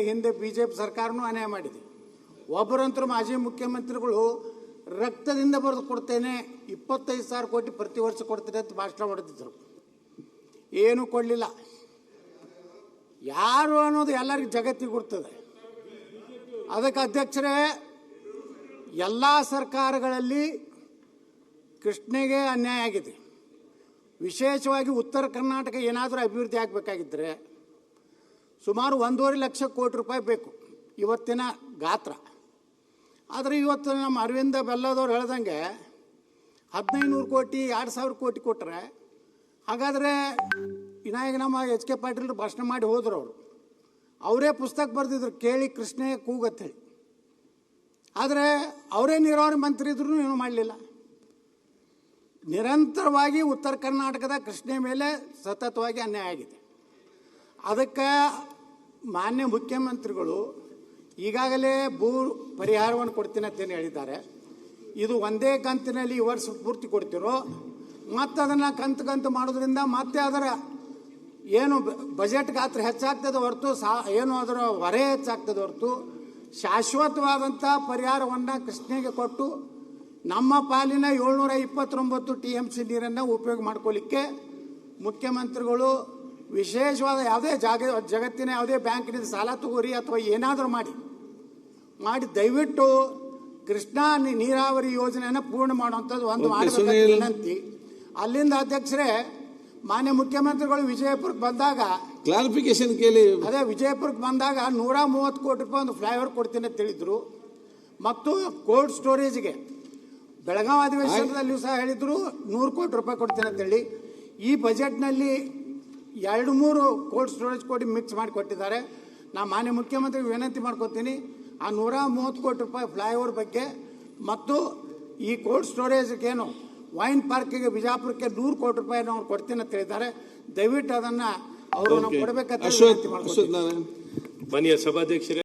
ಹಿಂದೆ BJP ಸರ್ಕಾರನೂ ಅನ್ಯಾಯ ಮಾಡಿದೆ. ಒಬ್ಬರಂತರೂ ಮಾಜಿ ಮುಖ್ಯಮಂತ್ರಿಗಳು ರಕ್ತದಿಂದ ಬರೆದು ಕೊಡ್ತೇನೆ 25,000 ಕೋಟಿ ಪ್ರತಿ ವರ್ಷ ಕೊಡ್ತೇನೆ ಅಂತ ಭಾಷಣ ಹೊಡೆದಿದ್ರು. ಏನೂ ಕೊಡಲಿಲ್ಲ. ಯಾರು ಅನ್ನೋದು ಎಲ್ಲರಿಗೂ ಜಗತ್ತಿಗೆ ಗೊತ್ತದೆ. ಅದಕ್ಕೆ ಅಧ್ಯಕ್ಷರೇ, ಎಲ್ಲ ಸರ್ಕಾರಗಳಲ್ಲಿ ಕೃಷ್ಣೆಗೆ ಅನ್ಯಾಯ ಆಗಿದೆ. ವಿಶೇಷವಾಗಿ ಉತ್ತರ ಕರ್ನಾಟಕ ಏನಾದರೂ ಅಭಿವೃದ್ಧಿ ಆಗಬೇಕಾಗಿದ್ದರೆ ಸುಮಾರು 1.5 ಲಕ್ಷ ಕೋಟಿ ರೂಪಾಯಿ ಬೇಕು ಇವತ್ತಿನ ಗಾತ್ರ. ಆದರೆ ಇವತ್ತು ನಮ್ಮ ಅರವಿಂದ ಬೆಲ್ಲದವ್ರು ಹೇಳ್ದಂಗೆ 1500 ಕೋಟಿ 2000 ಕೋಟಿ ಕೊಟ್ಟರೆ, ಹಾಗಾದರೆ ವಿನಾಯಕ ನಮ್ಮ HK ಪಾಟೀಲ್ ಭಾಷಣ ಮಾಡಿ ಹೋದ್ರು. ಅವರೇ ಪುಸ್ತಕ ಬರೆದಿದ್ರು, ಕೇಳಿ ಕೃಷ್ಣೇ ಕೂಗತ್ತೇಳಿ. ಆದರೆ ಅವರೇ ನೀರಾವರಿ ಮಂತ್ರಿ ಇದ್ರೂ ಏನೂ ಮಾಡಲಿಲ್ಲ. ನಿರಂತರವಾಗಿ ಉತ್ತರ ಕರ್ನಾಟಕದ ಕೃಷ್ಣೆ ಮೇಲೆ ಸತತವಾಗಿ ಅನ್ಯಾಯ ಆಗಿದೆ. ಅದಕ್ಕೆ ಮಾನ್ಯ ಮುಖ್ಯಮಂತ್ರಿಗಳು ಈಗಾಗಲೇ ಭೂ ಪರಿಹಾರವನ್ನು ಕೊಡ್ತೀನಿ ಅಂತೇನು ಹೇಳಿದ್ದಾರೆ. ಇದು ಒಂದೇ ಕಂತಿನಲ್ಲಿ ಈ ವರ್ಷ ಪೂರ್ತಿ ಕೊಡ್ತಿರೋ, ಮತ್ತು ಅದನ್ನು ಕಂತು ಮಾಡೋದ್ರಿಂದ ಮತ್ತೆ ಅದರ ಏನು ಬಜೆಟ್ ಗಾತ್ರ ಹೆಚ್ಚಾಗ್ತದೆ ಹೊರತು ಏನು ಅದರ ಹೊರೆ ಹೆಚ್ಚಾಗ್ತದೆ ಹೊರತು ಶಾಶ್ವತವಾದಂಥ ಪರಿಹಾರವನ್ನು ಕೃಷ್ಣೆಗೆ ಕೊಟ್ಟು ನಮ್ಮ ಪಾಲಿನ 729 TMC ನೀರನ್ನು ಉಪಯೋಗ ಮಾಡ್ಕೊಳ್ಳಿಕ್ಕೆ ಮುಖ್ಯಮಂತ್ರಿಗಳು ವಿಶೇಷವಾದ ಯಾವುದೇ ಜಗತ್ತಿನ ಯಾವುದೇ ಬ್ಯಾಂಕಿನಿಂದ ಸಾಲ ತಗೋರಿ ಅಥವಾ ಏನಾದರೂ ಮಾಡಿ ದಯವಿಟ್ಟು ಕೃಷ್ಣಾ ನೀರಾವರಿ ಯೋಜನೆಯನ್ನು ಪೂರ್ಣ ಮಾಡುವಂಥದ್ದು ಒಂದು ಮಾಡಬೇಕಂತ ವಿನಂತಿ. ಅಲ್ಲಿಂದ ಅಧ್ಯಕ್ಷರೇ, ಮಾನ್ಯ ಮುಖ್ಯಮಂತ್ರಿಗಳು ವಿಜಯಪುರಕ್ಕೆ ಬಂದಾಗ ಕ್ಲಾರಿಫಿಕೇಶನ್ ಕೇಳಿ, ಅದೇ ವಿಜಯಪುರಕ್ಕೆ ಬಂದಾಗ 130 ಕೋಟಿ ರೂಪಾಯಿ ಒಂದು ಫ್ಲೈಓವರ್ ಕೊಡ್ತೀನಿ ಅಂತ ಹೇಳಿದ್ರು. ಮತ್ತು ಕೋಲ್ಡ್ ಸ್ಟೋರೇಜ್ಗೆ ಬೆಳಗಾವಿ ಅಧಿವೇಶನದಲ್ಲಿಯೂ ಸಹ ಹೇಳಿದ್ರು 100 ಕೋಟಿ ರೂಪಾಯಿ ಕೊಡ್ತೀನಿ ಅಂತೇಳಿ. ಈ ಬಜೆಟ್ನಲ್ಲಿ 2-3 ಕೋಲ್ಡ್ ಸ್ಟೋರೇಜ್ ಕೋಟಿ ಮಿಕ್ಸ್ ಮಾಡಿ ಕೊಟ್ಟಿದ್ದಾರೆ. ನಾನು ಮಾನ್ಯ ಮುಖ್ಯಮಂತ್ರಿಗೆ ವಿನಂತಿ ಮಾಡ್ಕೊತೀನಿ, ಆ 130 ಕೋಟಿ ರೂಪಾಯಿ ಫ್ಲೈಓವರ್ ಬಗ್ಗೆ ಮತ್ತು ಈ ಕೋಲ್ಡ್ ಸ್ಟೋರೇಜ್ಗೇನು ವೈನ್ ಪಾರ್ಕಿಗೆ ಬಿಜಾಪುರಕ್ಕೆ 100 ಕೋಟಿ ರೂಪಾಯಿ ಅವ್ರು ಕೊಡ್ತೀನಿ ಅಂತ ಹೇಳಿದ್ದಾರೆ. ದಯವಿಟ್ಟು ಅದನ್ನು ಅವರು ನಾವು ಕೊಡಬೇಕಂತ ವಿನಂತಿ ಮಾಡ್ಕೊತೀನಿ. ಮಾನ್ಯ ಸಭಾಧ್ಯಕ್ಷರೇ.